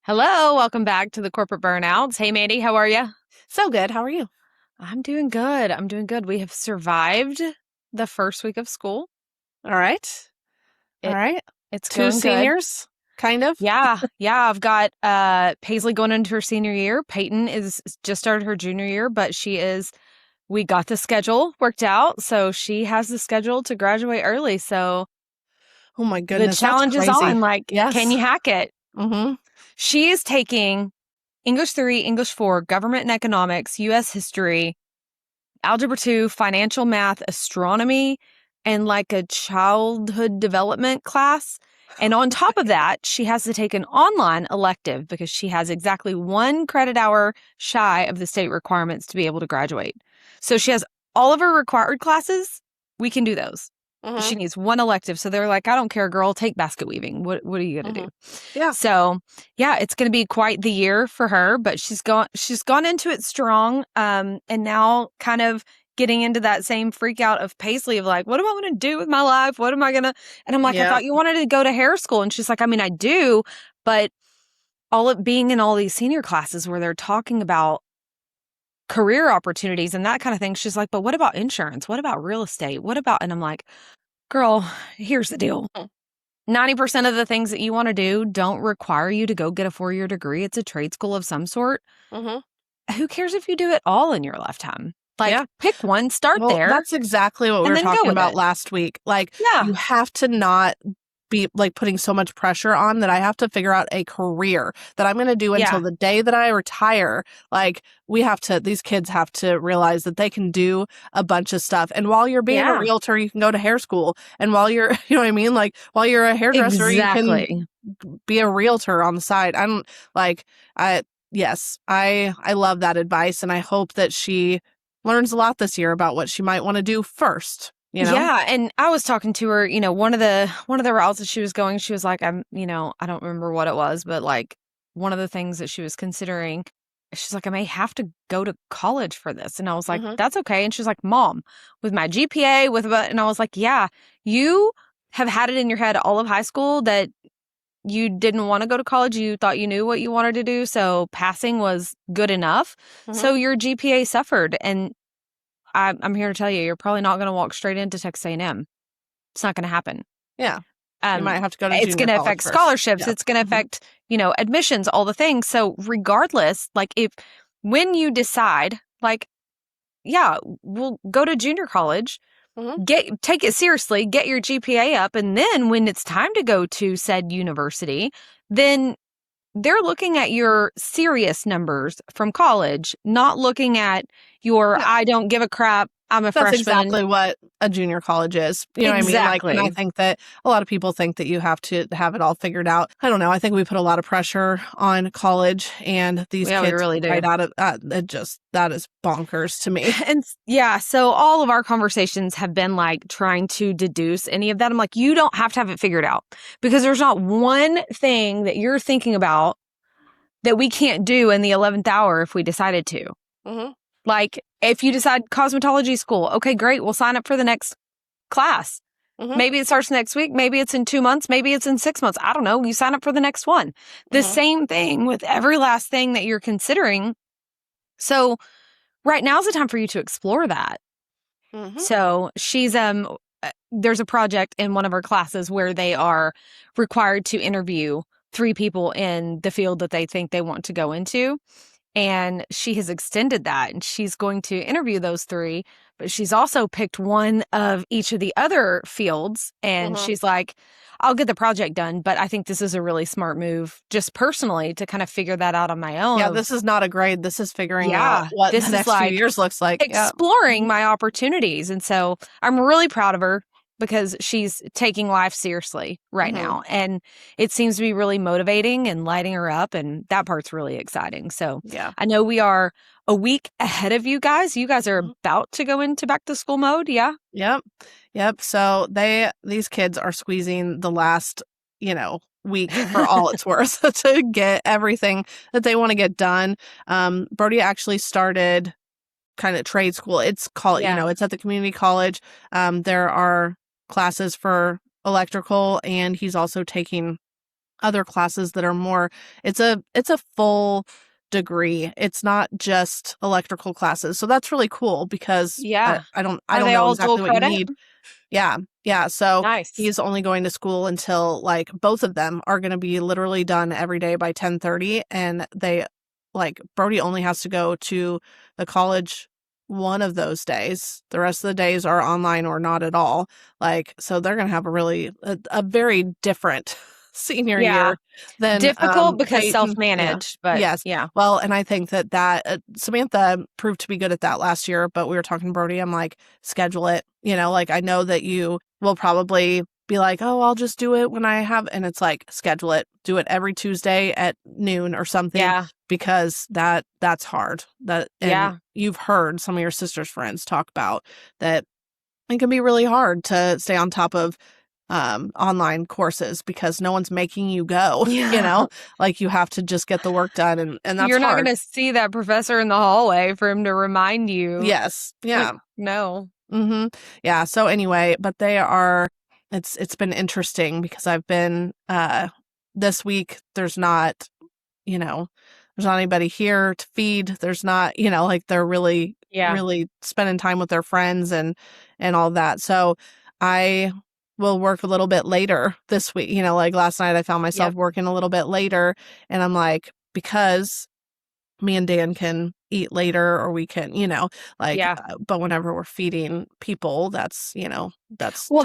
Hello, welcome back to the Corporate Burnouts. Hey, Mandy, how are you? So good. How are you? I'm doing good. I'm doing good. We have survived the first week of school. All right. All It right. it's Two going good. seniors, kind of. Yeah. I've got Paisley going into her senior year. Peyton is just started her junior year, but we got the schedule worked out, so she has the schedule to graduate early. So Oh my the goodness, that's challenge is crazy. on. Like, can Yes. you hack it? Mm-hmm. She is taking English 3, English 4, government and economics, US history, Algebra 2, financial math, astronomy, and like a childhood development class. And on top of that, she has to take an online elective because she has exactly 1 credit hour shy of the state requirements to be able to graduate. So she has all of her required classes. We can do those. But Mm-hmm. she needs 1 elective. So they're like, I don't care, girl, take basket weaving. What are you going to Mm-hmm. do? Yeah. So yeah, it's going to be quite the year for her, but she's gone into it strong. And now kind of getting into that same freak out of Paisley of like, what am I going to do with my life? What am I going to, and I'm like, I Yeah. thought you wanted to go to hair school. And she's like, I mean, I do, but all it being in all these senior classes where they're talking about career opportunities and that kind of thing. She's like, but what about insurance? What about real estate? What about, and I'm like, girl, here's the deal. 90% of the things that you want to do don't require you to go get a 4-year degree. It's a trade school of some sort. Mm-hmm. Who cares if you do it all in your lifetime? Like, Yeah. pick one, start Well, there, that's exactly what we and were then go talking with about it. last week. Like, Yeah. you have to not be like putting so much pressure on that I have to figure out a career that I'm going to do until Yeah. the day that I retire. Like, these kids have to realize that they can do a bunch of stuff. And while you're being a Yeah. realtor, you can go to hair school. And while you're, you know what I mean? Like, while you're a hairdresser, you can Exactly. be a realtor on the side. I don't like, yes, I love that advice. And I hope that she learns a lot this year about what she might want to do first, you know? Yeah, and I was talking to her, one of the routes that she was going, she was like, I don't remember what it was, but like one of the things that she was considering, she's like, I may have to go to college for this. And I was like, Mm-hmm. that's okay. And she's like, Mom, with my GPA, and I was like, yeah, you have had it in your head all of high school that you didn't want to go to college. You thought you knew what you wanted to do. So passing was good enough. Mm-hmm. So your GPA suffered. And I'm here to tell you, you're probably not going to walk straight into Texas A&M. It's not going to happen. Yeah. You Um, might have to go to it's junior going to college affect first. scholarships. Yeah. It's going to Mm-hmm. affect, admissions, all the things. So regardless, like when you decide, like, yeah, we'll go to junior college, Mm-hmm. take it seriously, get your GPA up. And then when it's time to go to said university, then they're looking at your serious numbers from college, not looking at your, Yeah. I don't give a crap, I'm a That's freshman. exactly what a junior college is. You know what I mean? Like, and I Exactly. think that a lot of people think that you have to have it all figured out. I don't know. I think we put a lot of pressure on college, and these Yeah, we kids really do. right out of that is bonkers to me. And yeah, so all of our conversations have been like trying to deduce any of that. I'm like, you don't have to have it figured out because there's not one thing that you're thinking about that we can't do in the 11th hour if we decided to. Mm-hmm. Like, if you decide cosmetology school, okay, great, we'll sign up for the next class. Mm-hmm. Maybe it starts next week. Maybe it's in 2 months. Maybe it's in 6 months. I don't know. You sign up for the next one. The Mm-hmm. same thing with every last thing that you're considering. So right now's the time for you to explore that. Mm-hmm. So there's a project in one of her classes where they are required to interview 3 people in the field that they think they want to go into. And she has extended that and she's going to interview those 3, but she's also picked one of each of the other fields. And Mm-hmm. she's like, I'll get the project done, but I think this is a really smart move just personally to kind of figure that out on my own. Yeah, this is not a grade. This is figuring out Yeah, what this the is next few like years looks like. Yeah. exploring my opportunities. And so I'm really proud of her because she's taking life seriously right Mm-hmm. now. And it seems to be really motivating and lighting her up. And that part's really exciting. So Yeah. I know we are a week ahead of you guys. You guys are Mhm. about to go into back to school mode. Yeah. Yep. Yep. So these kids are squeezing the last, week for all it's worth to get everything that they want to get done. Brody actually started kind of trade school. It's called, Yeah. it's at the community college. There are classes for electrical, and he's also taking other classes that are more, it's a full degree. It's not just electrical classes. So that's really cool because Yeah. I Are don't they know all dual exactly what you credit? need. Yeah. Yeah. So Nice. he's only going to school until like both of them are going to be literally done every day by 10:30, and they like Brody only has to go to the college one of those days. The rest of the days are online or not at all. Like, so they're going to have a very different senior Yeah. year than Difficult because Peyton. Yeah. self-managed, but Yes. yeah. Well, and I think that Samantha proved to be good at that last year, but we were talking to Brody. I'm like, schedule it. Like I know that you will probably be like, oh, I'll just do it when I have, and it's like, schedule it, do it every Tuesday at noon or something, Yeah. because that's hard. And Yeah. you've heard some of your sister's friends talk about that it can be really hard to stay on top of online courses because no one's making you go, Yeah. like you have to just get the work done, and that's You're not hard. going to see that professor in the hallway for him to remind you. Yes. Like, Yeah. no. Mm-hmm. Yeah. So anyway, but they are, it's been interesting because I've been, this week, you know, there's not anybody here to feed. There's not, like they're really, Yeah. really spending time with their friends and all that. So I will work a little bit later this week. Like last night I found myself Yep. working a little bit later, and I'm like, because me and Dan can eat later, or we can, Yeah. but whenever we're feeding people, that's Well,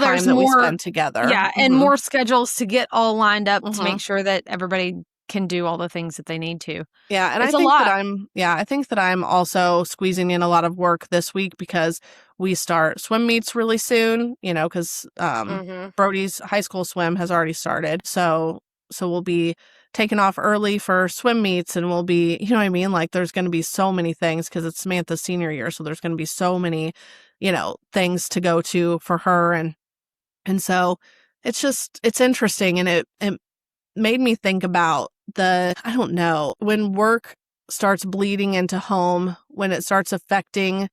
time there's that we more, spend together. yeah, and Mm-hmm. more schedules to get all lined up to Mm-hmm. make sure that everybody can do all the things that they need to. Yeah, and It's a lot. I think that I'm also squeezing in a lot of work this week because we start swim meets really soon, because Mm-hmm. Brody's high school swim has already started. So we'll be taking off early for swim meets, and we'll be, you know what I mean? Like there's going to be so many things because it's Samantha's senior year, so there's going to be so many, things to go to for her, and so it's interesting, and it made me think about I don't know, when work starts bleeding into home, when it starts affecting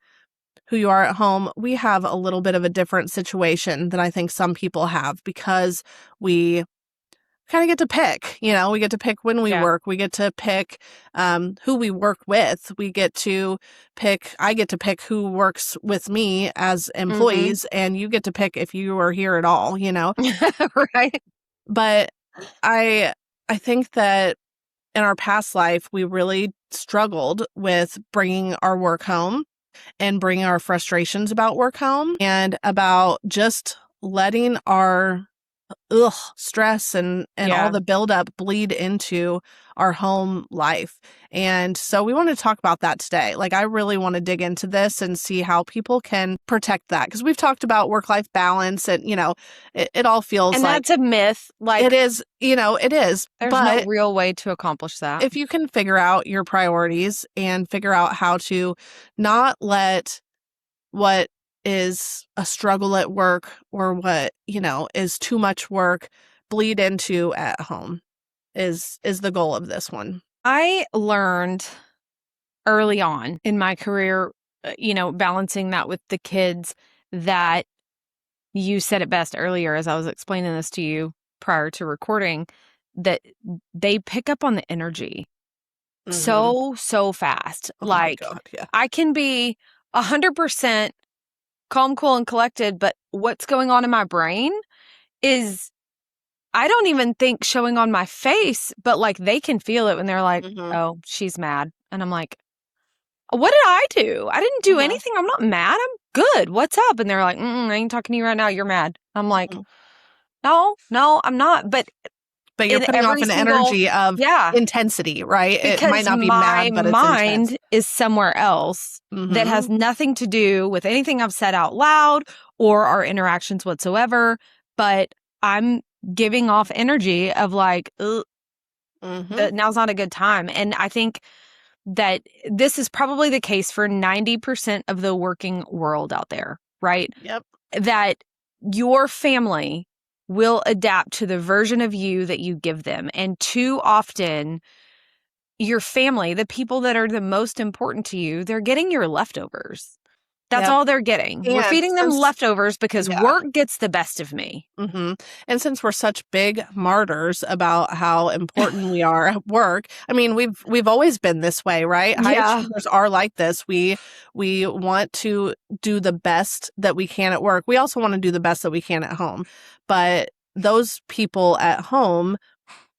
who you are at home. We have a little bit of a different situation than I think some people have because we kind of get to pick, we get to pick when we Yeah. work. We get to pick who we work with. I get to pick who works with me as Mm-hmm. employees, and you get to pick if you are here at all. Right. But I I think that in our past life, we really struggled with bringing our work home and bringing our frustrations about work home, and about just letting our stress and all Yeah. the buildup bleed into our home life. And so we want to talk about that today. Like, I really want to dig into this and see how people can protect that, because we've talked about work-life balance, and it all feels And like that's a myth. it Like, is, it is. there's no But real way to accomplish that. if you can figure out your priorities and figure out how to not let what is a struggle at work, or what, is too much work, bleed into at home, is the goal of this one. I learned early on in my career, balancing that with the kids, that you said it best earlier as I was explaining this to you prior to recording, that they pick up on the energy Mhm. so fast. Oh my Like, god, yeah. I can be 100% calm, cool, and collected, but what's going on in my brain is, I don't even think showing on my face, but like they can feel it when they're like, Mhm. oh, she's mad. And I'm like, what did I do? I didn't do Mhm. anything. I'm not mad. I'm good. What's up? And they're like, I ain't talking to you right now. You're mad. I'm like, Mhm. no, I'm not. But But you're in putting off every an single, energy of yeah, intensity, right? It might because not be my mad, but it's intense. mind is somewhere else that has Mhm. nothing to do with anything I've said out loud or our interactions whatsoever. But I'm giving off energy of like, ugh, Mhm. now's not a good time. And I think that this is probably the case for 90% of the working world out there, right? Yep. That your family will adapt to the version of you that you give them. And too often, your family, the people that are the most important to you, they're getting your leftovers. That's Yep. all they're getting. We're And feeding them leftovers because yeah. work gets the best of me. Mm-hmm. And since we're such big martyrs about how important we are at work, I mean, we've always been this way, right? High Yeah. achievers are like this. We want to do the best that we can at work. We also want to do the best that we can at home. But those people at home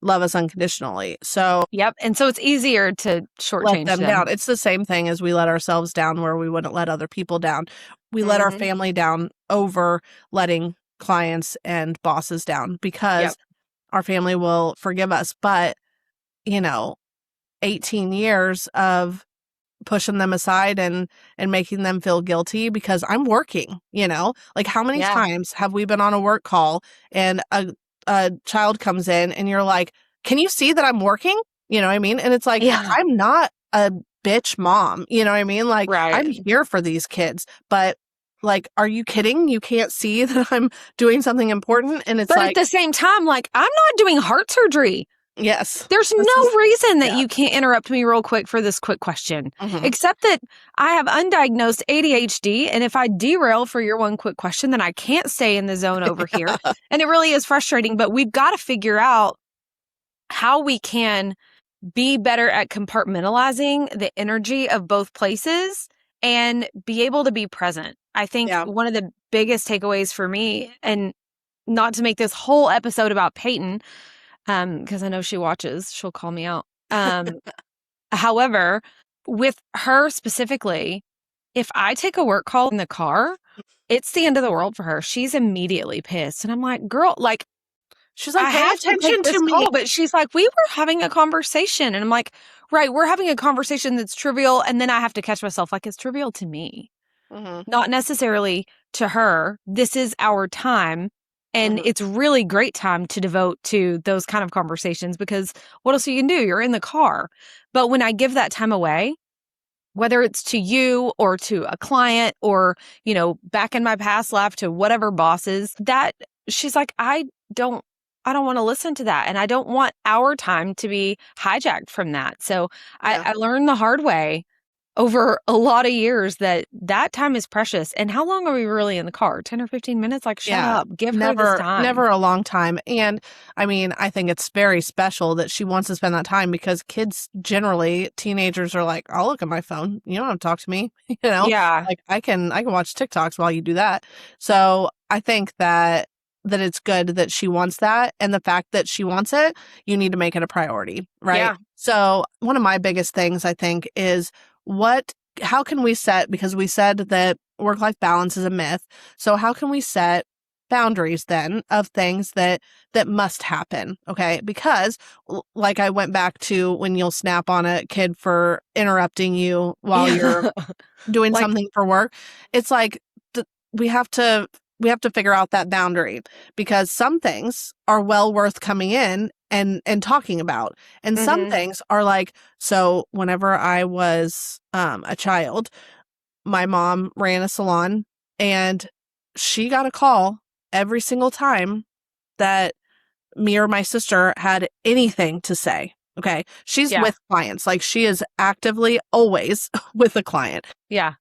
love us unconditionally. So Yep. And so it's easier to let shortchange them them. down. It's the same thing as we let ourselves down where we wouldn't let other people down. We let our family down over letting clients and bosses down because our family will forgive us. But, 18 years of pushing them aside and making them feel guilty because I'm working, like how many times have we been on a work call and a child comes in and you're like, can you see that I'm working? You know what I mean? And it's like, I'm not a bitch mom. You know what I mean? Like I'm here for these kids, but like, are you kidding? You can't see that I'm doing something important. And it's But like, at the same time, like, I'm not doing heart surgery. yes. There's no reason that you can't interrupt me real quick for this quick question, except that I have undiagnosed ADHD. And if I derail for your one quick question, then I can't stay in the zone over here. And it really is frustrating, but we've got to figure out how we can be better at compartmentalizing the energy of both places and be able to be present. I think one of the biggest takeaways for me, and not to make this whole episode about Peyton, because I know she watches, she'll call me out. However, with her specifically, if I take a work call in the car, it's the end of the world for her. She's immediately pissed. And I'm like, girl, like, she's like, I pay have to attention take this to me. call, but she's like, we were having a conversation. And I'm like, right, we're having a conversation that's trivial. And then I have to catch myself like, it's trivial to me, not necessarily to her. This is our time. And it's really great time to devote to those kind of conversations because what else you can do? You're in the car. But when I give that time away, whether it's to you or to a client or, back in my past life to whatever bosses, that she's like, I don't want to listen to that. And I don't want our time to be hijacked from that. So I learned the hard way over a lot of years that time is precious. And how long are we really in the car? 10 or 15 minutes? Like, shut up. Give her this time. Never a long time. And I mean, I think it's very special that she wants to spend that time because kids generally, teenagers are like, I'll look at my phone. You don't have to talk to me. Yeah. Like I can watch TikToks while you do that. So I think that it's good that she wants that. And the fact that she wants it, you need to make it a priority. Right. Yeah. So one of my biggest things I think is how can we set, because we said that work-life balance is a myth. So how can we set boundaries then of things that must happen? Okay. Because like I went back to when you'll snap on a kid for interrupting you while you're doing something for work. It's like we have to figure out that boundary because some things are well worth coming in and talking about. And some things are like, so whenever I was a child, my mom ran a salon and she got a call every single time that me or my sister had anything to say. Okay. She's with clients. Like she is actively always with a client. Yeah.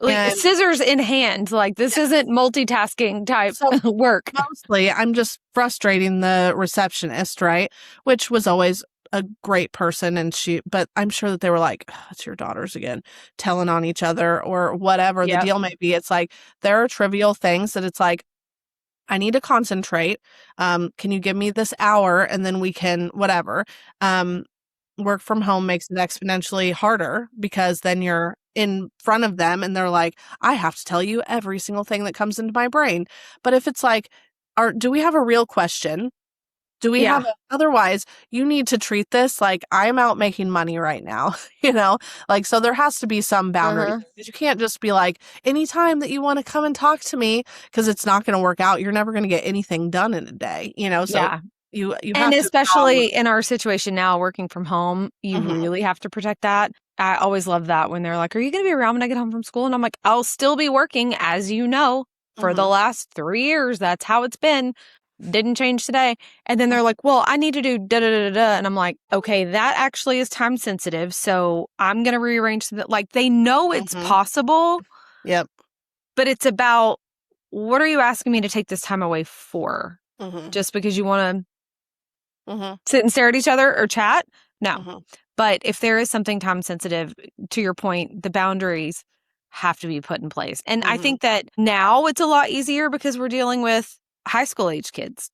Like scissors in hand, like this isn't multitasking type work. Mostly, I'm just frustrating the receptionist, right? Which was always a great person, but I'm sure that they were like, oh, it's your daughters again, telling on each other or whatever the deal may be. It's like there are trivial things that it's like, I need to concentrate. Can you give me this hour and then we can whatever. Work from home makes it exponentially harder because then you're in front of them and they're like, I have to tell you every single thing that comes into my brain. But if it's like, do we have a real question? Do we have otherwise you need to treat this like I'm out making money right now, like, so there has to be some boundary. You can't just be like, anytime that you want to come and talk to me, because it's not going to work out. You're never going to get anything done in a day, so you and have especially in our situation now, working from home, you really have to protect that. I always love that when they're like, are you going to be around when I get home from school? And I'm like, I'll still be working, as you know, for the last 3 years. That's how it's been. Didn't change today. And then they're like, well, I need to do da-da-da-da-da. And I'm like, okay, that actually is time sensitive. So I'm going to rearrange that. Like, they know it's possible, Yep. But it's about, what are you asking me to take this time away for? Just because you want to sit and stare at each other or chat? No. But if there is something time sensitive, to your point, the boundaries have to be put in place. And I think that now it's a lot easier because we're dealing with high school age kids.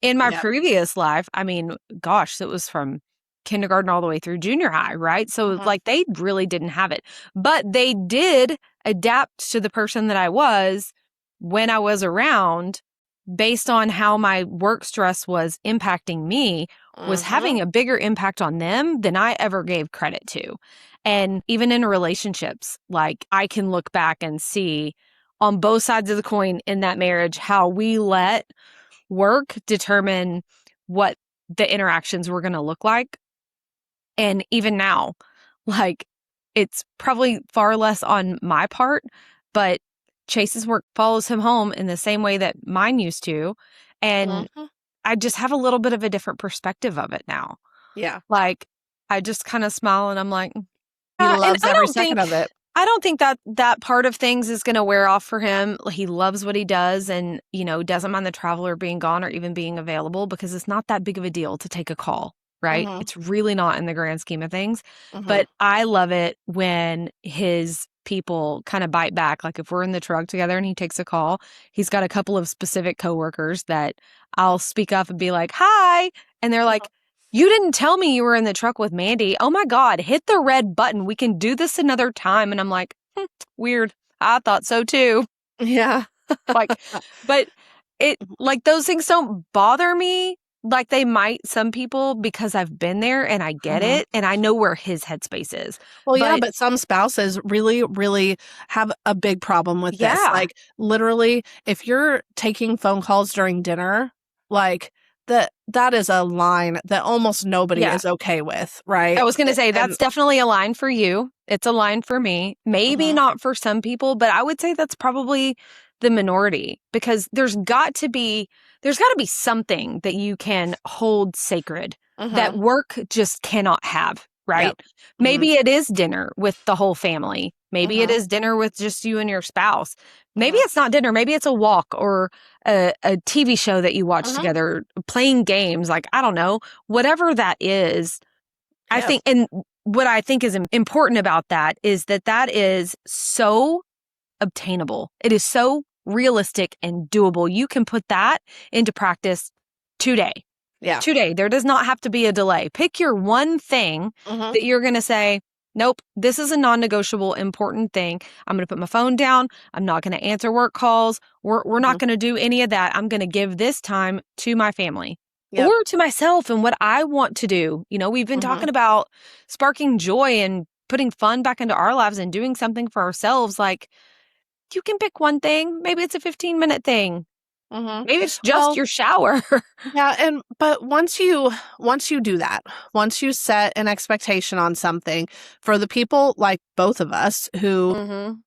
In my previous life, I mean, gosh, it was from kindergarten all the way through junior high, right? So like they really didn't have it. But they did adapt to the person that I was when I was around, based on how my work stress was impacting me, was having a bigger impact on them than I ever gave credit to. And even in relationships, like I can look back and see on both sides of the coin in that marriage how we let work determine what the interactions were going to look like. And even now, like it's probably far less on my part, but Chase's work follows him home in the same way that mine used to. And I just have a little bit of a different perspective of it now. Yeah. Like I just kind of smile and I'm like, He yeah. loves every second of it. I don't think that part of things is going to wear off for him. He loves what he does and, doesn't mind the traveler being gone or even being available because it's not that big of a deal to take a call, right? It's really not in the grand scheme of things. But I love it when his people kind of bite back. Like if we're in the truck together and he takes a call, he's got a couple of specific coworkers that I'll speak up and be like, hi. And they're like, you didn't tell me you were in the truck with Mandy. Oh my God, hit the red button. We can do this another time. And I'm like, weird. I thought so too. Yeah. But those things don't bother me like they might some people because I've been there and I get it and I know where his headspace is. Well, but some spouses really, really have a big problem with this. Like literally, if you're taking phone calls during dinner, like that is a line that almost nobody is okay with, right? I was going to say that's definitely a line for you. It's a line for me. Maybe not for some people, but I would say that's probably the minority because there's got to be something that you can hold sacred that work just cannot have, right? Yep. Maybe it is dinner with the whole family. Maybe it is dinner with just you and your spouse. Maybe it's not dinner. Maybe it's a walk or a TV show that you watch together, playing games. Like, I don't know, whatever that is. Yeah. I think, and what I think is important about that is that is so obtainable. It is so realistic and doable. You can put that into practice today. Yeah. Today. There does not have to be a delay. Pick your one thing that you're going to say, nope, this is a non-negotiable important thing. I'm going to put my phone down. I'm not going to answer work calls. We're not going to do any of that. I'm going to give this time to my family or to myself and what I want to do. We've been talking about sparking joy and putting fun back into our lives and doing something for ourselves. Like, you can pick one thing. Maybe it's a 15-minute thing. Maybe it's just your shower. Yeah. But once you do that, once you set an expectation on something, for the people like both of us who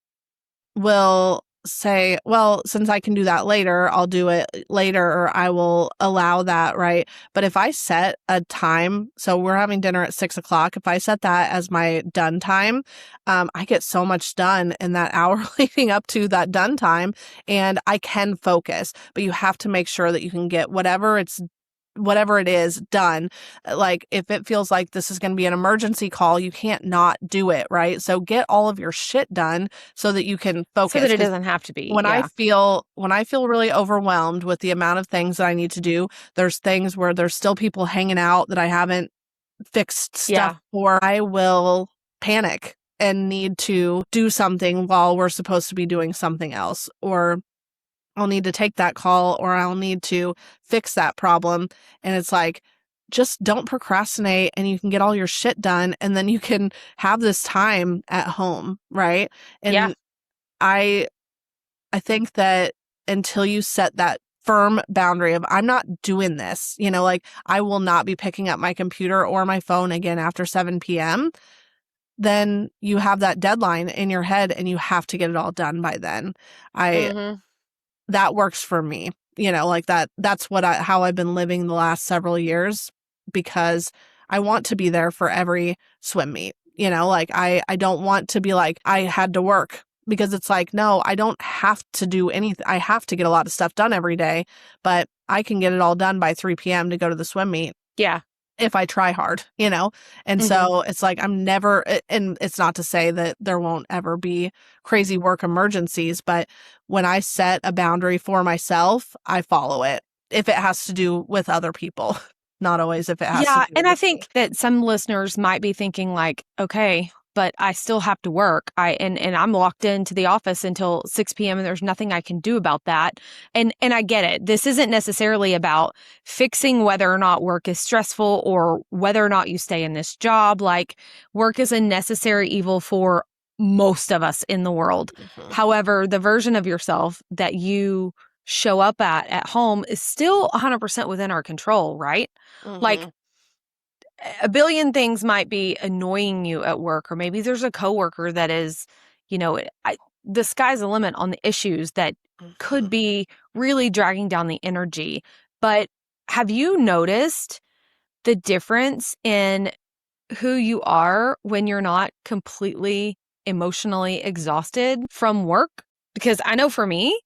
will say, well, since I can do that later, I'll do it later, or I will allow that, right? But if I set a time, so we're having dinner at 6:00, if I set that as my done time, I get so much done in that hour leading up to that done time, and I can focus. But you have to make sure that you can get whatever it is done. Like if it feels like this is going to be an emergency call, you can't not do it, right? So get all of your shit done so that you can focus. So that it doesn't have to be. When I feel really overwhelmed with the amount of things that I need to do, there's things where there's still people hanging out that I haven't fixed stuff for. I will panic and need to do something while we're supposed to be doing something else, or I'll need to take that call, or I'll need to fix that problem. And it's like, just don't procrastinate and you can get all your shit done and then you can have this time at home, right? And I think that until you set that firm boundary of I'm not doing this, like I will not be picking up my computer or my phone again after 7 p.m., then you have that deadline in your head and you have to get it all done by then. That works for me, like that's how I've been living the last several years, because I want to be there for every swim meet, like I don't want to be like, I had to work because it's like, no, I don't have to do anything. I have to get a lot of stuff done every day, but I can get it all done by 3 p.m. to go to the swim meet Yeah. if I try hard, you know? And so it's like, and it's not to say that there won't ever be crazy work emergencies, but when I set a boundary for myself, I follow it if it has to do with other people, not always if it has to Yeah. do And I with me. think that some listeners might be thinking like, okay, but I still have to work. And I'm locked into the office until 6 p.m. and there's nothing I can do about that. And I get it. This isn't necessarily about fixing whether or not work is stressful or whether or not you stay in this job. Like, work is a necessary evil for most of us in the world. However, the version of yourself that you show up at home is still 100% within our control, right? Like, a billion things might be annoying you at work, or maybe there's a coworker that is, the sky's the limit on the issues that could be really dragging down the energy. But have you noticed the difference in who you are when you're not completely emotionally exhausted from work? Because I know for me,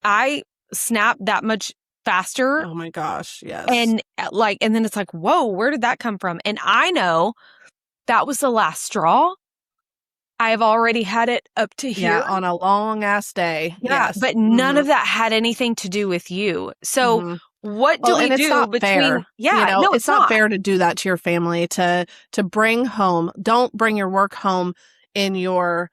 I snap that much faster. Oh my gosh, yes. And then it's like, whoa, where did that come from? And I know that was the last straw. I have already had it up to here. Yeah, on a long ass day. Yeah, Yes. but none of that had anything to do with you. So what do we and it's do not between? fair. Yeah, no, it's not fair to do that to your family, to bring home. Don't bring your work home in your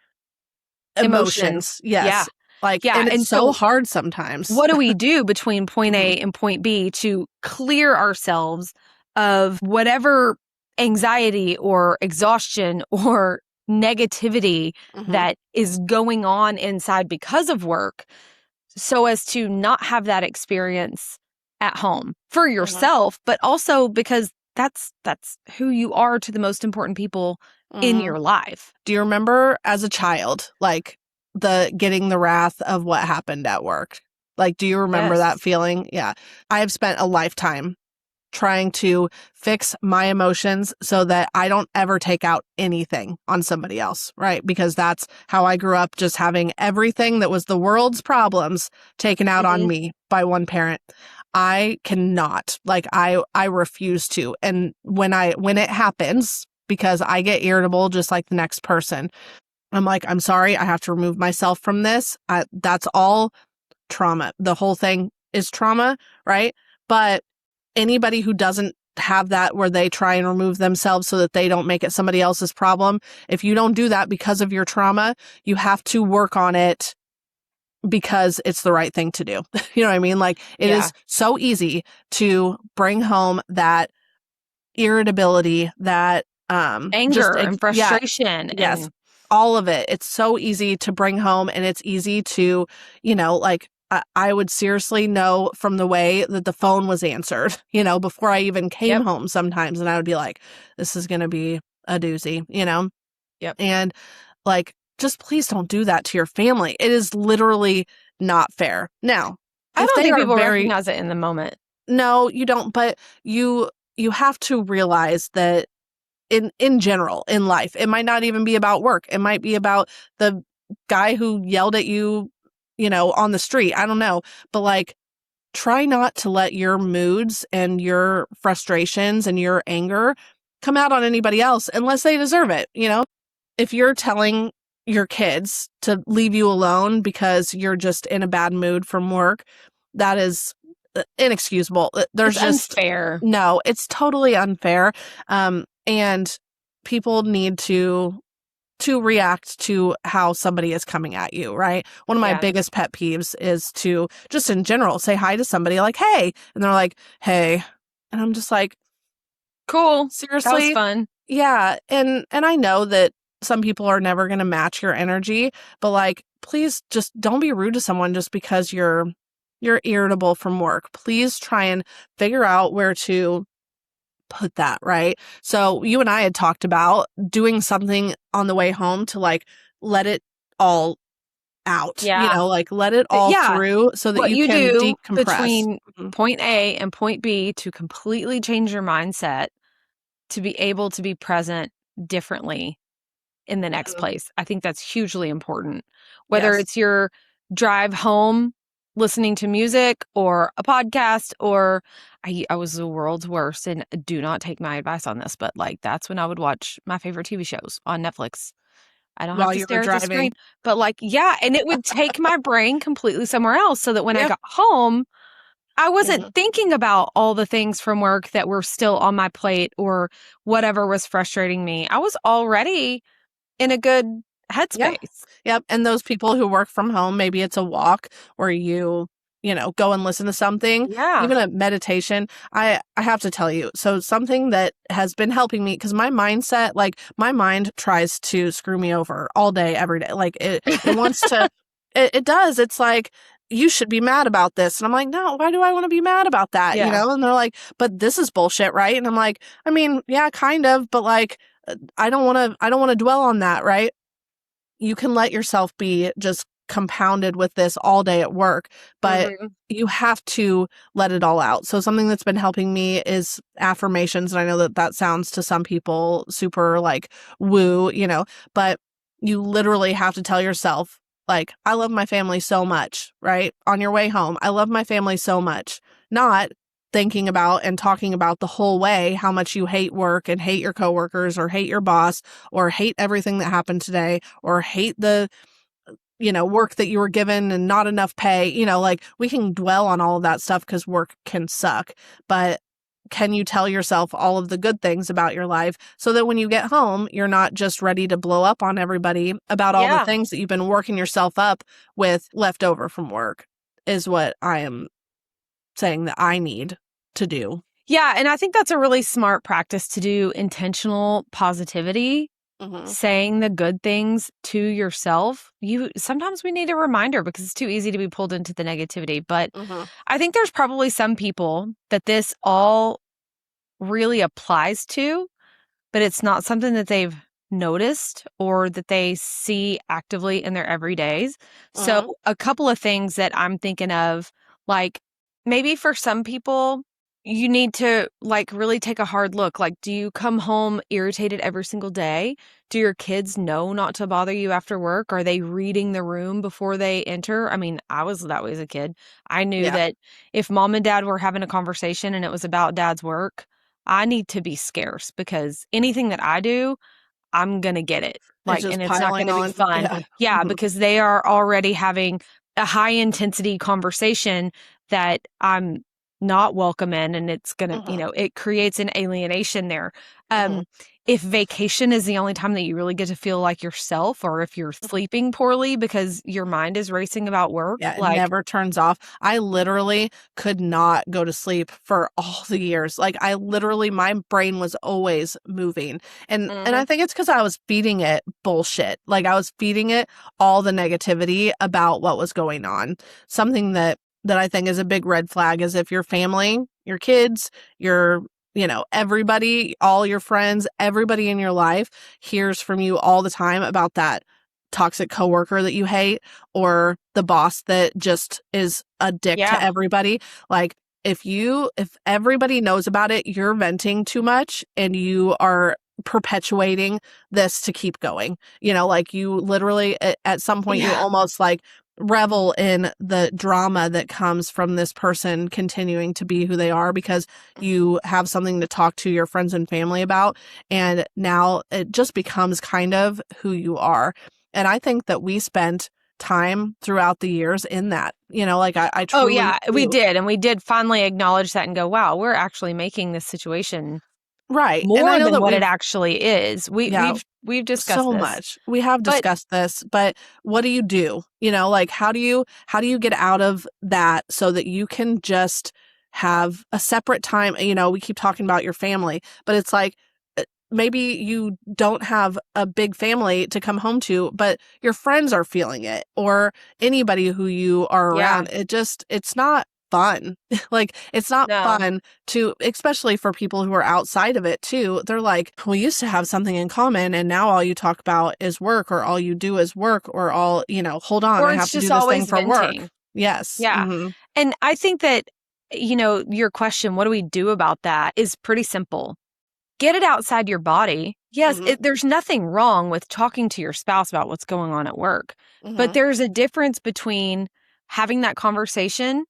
emotions. Yes. Yeah. Like, Yeah, and it's and so so hard sometimes. what do we do between point A and point B to clear ourselves of whatever anxiety or exhaustion or negativity that is going on inside because of work, so as to not have that experience at home for yourself, but also because that's who you are to the most important people in your life. Do you remember as a child, like getting the wrath of what happened at work? Like, do you remember that feeling? Yeah. I have spent a lifetime trying to fix my emotions so that I don't ever take out anything on somebody else, right? Because that's how I grew up, just having everything that was the world's problems taken out on me by one parent. I cannot, like, I refuse to. And when it happens, because I get irritable just like the next person, I'm like, I'm sorry, I have to remove myself from this. That's all trauma. The whole thing is trauma, right? But anybody who doesn't have that, where they try and remove themselves so that they don't make it somebody else's problem, if you don't do that because of your trauma, you have to work on it because it's the right thing to do. You know what I mean? Like, it is so easy to bring home that irritability, that Anger and frustration. Yes. All of it. It's so easy to bring home, and it's easy to, like, I would seriously know from the way that the phone was answered, before I even came home sometimes. And I would be like, this is going to be a doozy, Yep. And like, just please don't do that to your family. It is literally not fair. Now, I don't think people recognize it in the moment. No, you don't. But you have to realize that in general, in life, it might not even be about work. It might be about the guy who yelled at you, on the street. I don't know. But like, try not to let your moods and your frustrations and your anger come out on anybody else unless they deserve it. If you're telling your kids to leave you alone because you're just in a bad mood from work, that is inexcusable. There's It's just unfair. No, it's totally unfair. And people need to react to how somebody is coming at you, right? One of my biggest pet peeves is to just in general say hi to somebody like, hey, and they're like, hey. And I'm just like, cool. Seriously? That was fun. Yeah. And I know that some people are never going to match your energy, but like, please just don't be rude to someone just because you're irritable from work. Please try and figure out where to put that, right? So you and I had talked about doing something on the way home to like let it all out, like let it all through so that what you can do decompress between point A and point B to completely change your mindset to be able to be present differently in the next Mhm. place. I think that's hugely important. Whether Yes. it's your drive home listening to music or a podcast, or I was the world's worst, and do not take my advice on this, but like that's when I would watch my favorite TV shows on Netflix. I don't have While to you were stare at the screen, driving. but like, yeah, and it would take my brain completely somewhere else so that when I Yeah. got home, I wasn't Mhm. thinking about all the things from work that were still on my plate or whatever was frustrating me. I was already in a good Yeah. headspace. Yep. And those people who work from home, maybe it's a walk where you go and listen to something, Yeah. even a meditation. I have to tell you, so something that has been helping me, because my mindset, like my mind tries to screw me over all day, every day. Like it wants to, it does. It's like, you should be mad about this. And I'm like, no, why do I want to be mad about that? Yeah. And they're like, but this is bullshit, right? And I'm like, I mean, yeah, kind of, but like, I don't want to dwell on that, right? You can let yourself be just compounded with this all day at work, but Mhm. you have to let it all out. So something that's been helping me is affirmations. And I know that that sounds to some people super like woo, but you literally have to tell yourself, like, I love my family so much, right? On your way home, I love my family so much. Not thinking about and talking about the whole way how much you hate work and hate your coworkers or hate your boss or hate everything that happened today or hate the work that you were given and not enough pay. Like we can dwell on all of that stuff because work can suck, but can you tell yourself all of the good things about your life so that when you get home, you're not just ready to blow up on everybody about all the Yeah. things that you've been working yourself up with left over from work, is what I am saying that I need to do. Yeah. And I think that's a really smart practice to do intentional positivity, Hmm. saying the good things to yourself. Sometimes we need a reminder because it's too easy to be pulled into the negativity. But Hmm. I think there's probably some people that this all really applies to, but it's not something that they've noticed or that they see actively in their everydays. So, Hmm. a couple of things that I'm thinking of, like maybe for some people, you need to like really take a hard look. Like, do you come home irritated every single day? Do your kids know not to bother you after work? Are they reading the room before they enter? I mean, I was that way as a kid. I knew Yeah. that if mom and dad were having a conversation and it was about dad's work, I need to be scarce because anything that I do, I'm gonna get it. It's Like, just and it's not piling gonna be on. fun. Yeah. Yeah, Hmm. because they are already having a high intensity conversation that I'm not welcome in, and it's gonna, Hmm. it creates an alienation there. Hmm. Um, if vacation is the only time that you really get to feel like yourself, or if you're sleeping poorly because your mind is racing about work, Yeah, it like, never turns off. I literally could not go to sleep for all the years. Like my brain was always moving. And mhm, I think it's cuz I was feeding it bullshit. Like I was feeding it all the negativity about what was going on. Something that I think is a big red flag is if your family, your kids, everybody, all your friends, everybody in your life hears from you all the time about that toxic coworker that you hate or the boss that just is a dick to yeah, everybody. Like if everybody knows about it, you're venting too much and you are perpetuating this to keep going. Like you literally at some point you yeah, almost like revel in the drama that comes from this person continuing to be who they are because you have something to talk to your friends and family about, and now it just becomes kind of who you are. And I think that we spent time throughout the years in that, like I Oh, truly yeah, we do. did, and we did finally acknowledge that and go, "Wow, we're actually making this situation Right. And I more know than that what it actually is." yeah, We've discussed so this, much. We have but discussed this, but what do you do? Like how do you get out of that so that you can just have a separate time? We keep talking about your family, but it's like maybe you don't have a big family to come home to, but your friends are feeling it or anybody who you are yeah, around. It's not fun. Like it's not no. fun to, especially for people who are outside of it too. They're like, we used to have something in common and now all you talk about is work or all you do is work or hold on, Or I it's have to just do this thing always for work. venting. Yes. Yeah, Hmm. and I think that, your question, "What do we do about that?" is pretty simple. get it outside your body. Yes, Mhm. there's nothing wrong with talking to your spouse about what's going on at work, but Mhm. there's a difference between having that conversation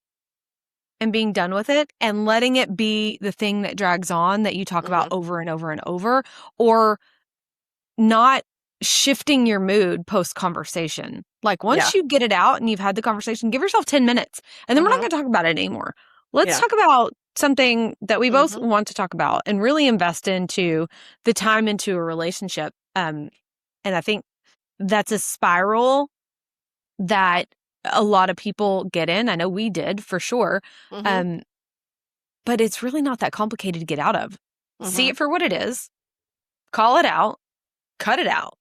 and being done with it and letting it be the thing that drags on that you talk about Mhm. over and over and over, or not shifting your mood post conversation. Like Yeah. once you get it out and you've had the conversation, give yourself 10 minutes and then we're not Mhm. going to talk about it anymore. Let's Yeah. talk about something that we both Mhm. want to talk about and really invest into the time into a relationship. And I think that's a spiral that a lot of people get in. I know we did for sure. Mhm. Um, but it's really not that complicated to get out of. See Mhm. it for what it is, call it out, cut it out.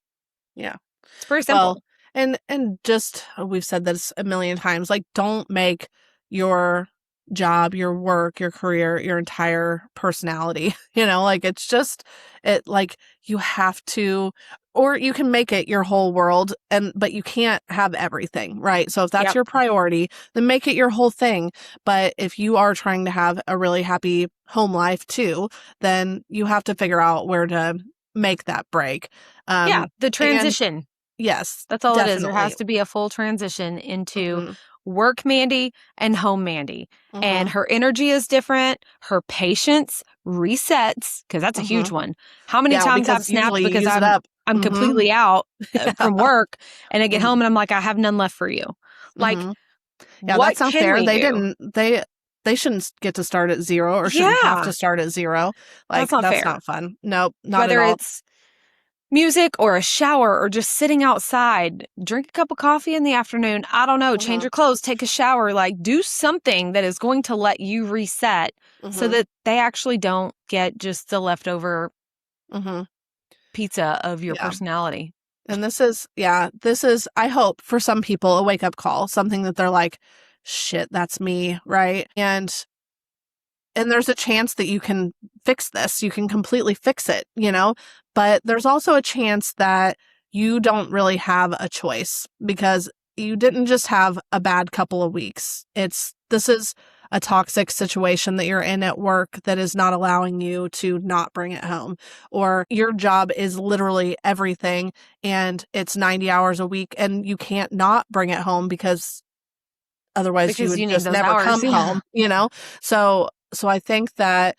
Yeah. It's pretty Well, simple. and just we've said this a million times, like don't make your job, your work, your career, your entire personality. Like it's just it like you have to, or you can make it your whole world, but you can't have everything, right? So if that's Yep. your priority, then make it your whole thing. But if you are trying to have a really happy home life too, then you have to figure out where to make that break. Yeah. The And transition. yes, That's all it is. There has definitely. to be a full transition into Mhm. work Mandy and home Mandy. And Mhm. her energy is different. Her patience resets because that's a huge Mhm. one. How many Yeah, times I've because snapped usually you because use it I'm up. I'm Mhm. completely out Yeah. from work and I get home Mhm. and I'm like, I have none left for you. Like, Mhm. Yeah, what that's not can fair. we do? They shouldn't get to start at 0 or shouldn't have Yeah, to start at 0. that's Like, not that's fair. not fun. Nope, not at Whether all. it's music or a shower or just sitting outside, drink a cup of coffee in the afternoon. I don't know, change Mhm. your clothes, take a shower, like do something that is going to let you reset so Mhm. that they actually don't get just the leftover Mhm. pizza of your Yeah. personality. And this is, I hope, for some people, a wake-up call, something that they're like, "Shit, that's me," right? And there's a chance that you can fix this. You can completely fix it. But there's also a chance that you don't really have a choice because you didn't just have a bad couple of weeks. This is a toxic situation that you're in at work that is not allowing you to not bring it home. Or your job is literally everything and it's 90 hours a week and you can't not bring it home because otherwise you Because would you need just those never hours. come Yeah. home. So I think that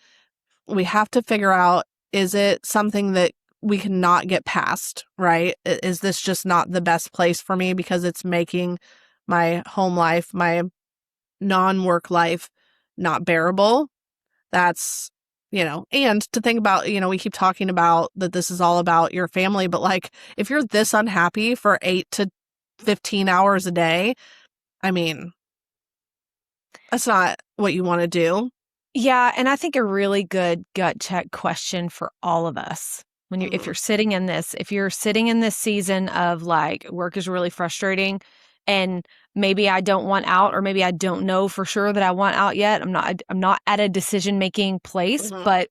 we have to figure out, is it something that we cannot get past, right? Is this just not the best place for me because it's making my home life, my non-work life not bearable? And to think about, we keep talking about that this is all about your family, but like if you're this unhappy for 8 to 15 hours a day, I mean, that's not what you want to do. Yeah, and I think a really good gut check question for all of us when if Mhm. you're sitting in this, if you're sitting in this season of like work is really frustrating and maybe I don't want out or maybe I don't know for sure that I want out yet. I'm not at a decision making place, Mhm. but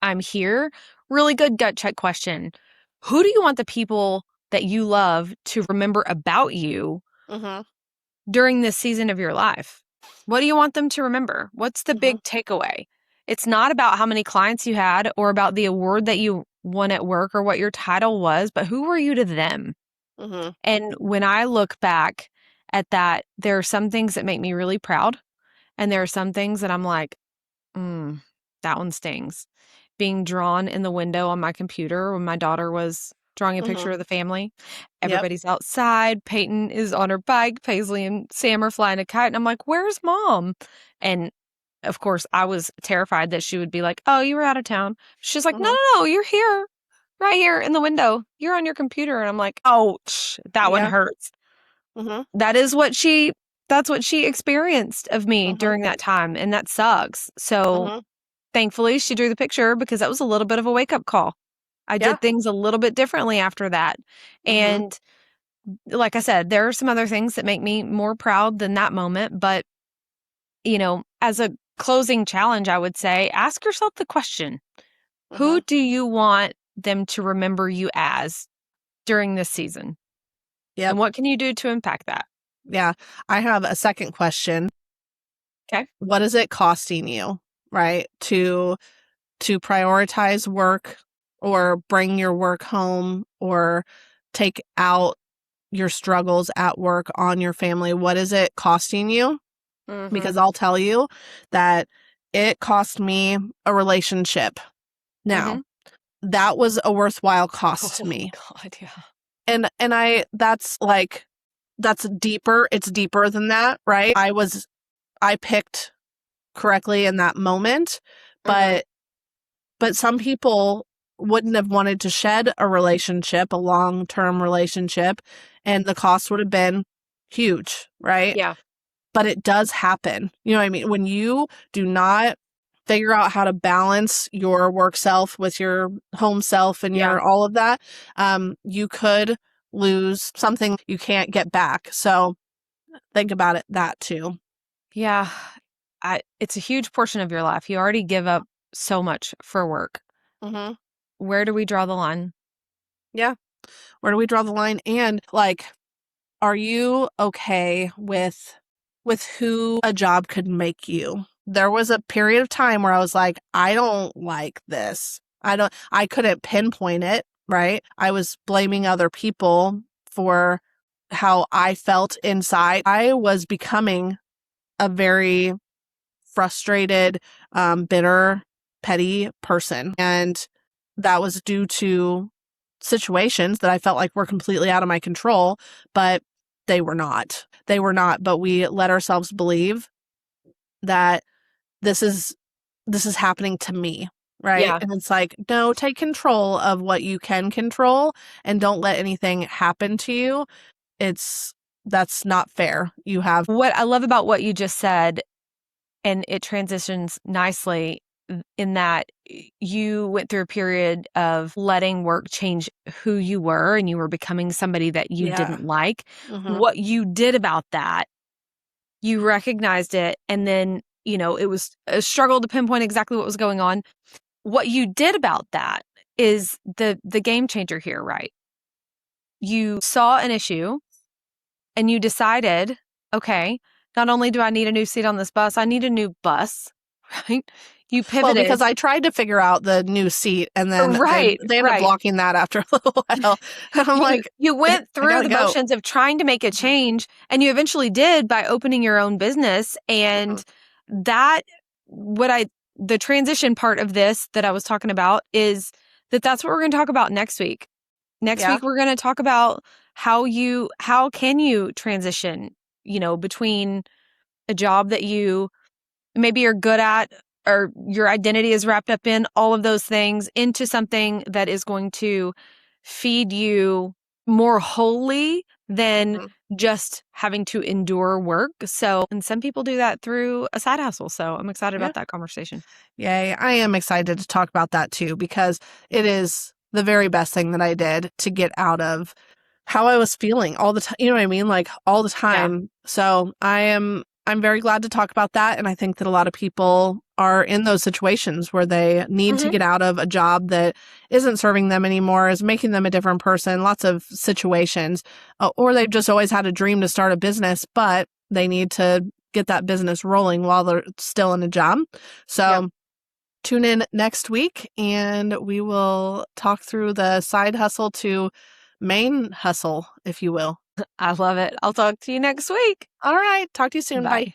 I'm here. Really good gut check question. Who do you want the people that you love to remember about you Mhm. during this season of your life? What do you want them to remember? What's the Mhm. big takeaway? It's not about how many clients you had or about the award that you won at work or what your title was, but who were you to them? Mhm. And when I look back at that, there are some things that make me really proud. And there are some things that I'm like, that one stings. Being drawn in the window on my computer when my daughter was drawing a picture Mhm. of the family. Yep. Everybody's outside. Peyton is on her bike. Paisley and Sam are flying a kite. And I'm like, where's mom? And of course, I was terrified that she would be like, oh, you were out of town. She's like, no, Mhm. no, no, you're here, right here in the window. You're on your computer. And I'm like, ouch, that one Yeah. hurts. Mhm. That is that's what she experienced of me Mhm. during that time. And that sucks. So Mhm. thankfully, she drew the picture because that was a little bit of a wake-up call. I Yeah. did things a little bit differently after that. Mhm. And like I said, there are some other things that make me more proud than that moment. But, as a closing challenge, I would say ask yourself the question, who Mhm. do you want them to remember you as during this season? Yep. And what can you do to impact that? Yeah. I have a second question. Okay. What is it costing you, right? To to prioritize work or bring your work home or take out your struggles at work on your family? What is it costing you? Because I'll tell you that it cost me a relationship. Now, that was a worthwhile cost to me. Oh my God, yeah. And that's deeper. It's deeper than that, right? I picked correctly in that moment, but some people wouldn't have wanted to shed a relationship, a long-term relationship, and the cost would have been huge, right? Yeah. But it does happen. You know what I mean? When you do not figure out how to balance your work self with your home self and your all of that, you could lose something you can't get back. So think about that too. Yeah. It's a huge portion of your life. You already give up so much for work. Where do we draw the line? Yeah. Where do we draw the line? And like, are you okay with who a job could make you? There was a period of time where I was like, I don't like this. I couldn't pinpoint it, right? I was blaming other people for how I felt inside. I was becoming a very frustrated, bitter, petty person. And that was due to situations that I felt like were completely out of my control, but they were not. They were not, but we let ourselves believe that this is happening to me, right? Yeah. And it's like, no, take control of what you can control and don't let anything happen to you. That's not fair. You have What I love about what you just said, and it transitions nicely in that you went through a period of letting work change who you were and you were becoming somebody that you didn't like. What you did about that, you recognized it, and then, it was a struggle to pinpoint exactly what was going on. What you did about that is the game changer here, right? You saw an issue and you decided, okay, not only do I need a new seat on this bus, I need a new bus, right? You Well, pivoted. because I tried to figure out the new seat and then Right, they ended up blocking that after a little while. And I'm like, you went I through gotta the go. motions of trying to make a change, and you eventually did by opening your own business. And that, the transition part of this that I was talking about is that's what we're going to talk about next week. Next week, we're going to talk about how can you transition, between a job that you maybe are good at or your identity is wrapped up in, all of those things, into something that is going to feed you more wholly than just having to endure work. So, and some people do that through a side hustle. So I'm excited about that conversation. Yay. I am excited to talk about that too, because it is the very best thing that I did to get out of how I was feeling all the time. You know what I mean? Like all the time. So I'm very glad to talk about that. And I think that a lot of people are in those situations where they need to get out of a job that isn't serving them anymore, is making them a different person, lots of situations, or they've just always had a dream to start a business, but they need to get that business rolling while they're still in a job. So tune in next week and we will talk through the side hustle to main hustle, if you will. I love it. I'll talk to you next week. All right. Talk to you soon. Bye. Bye.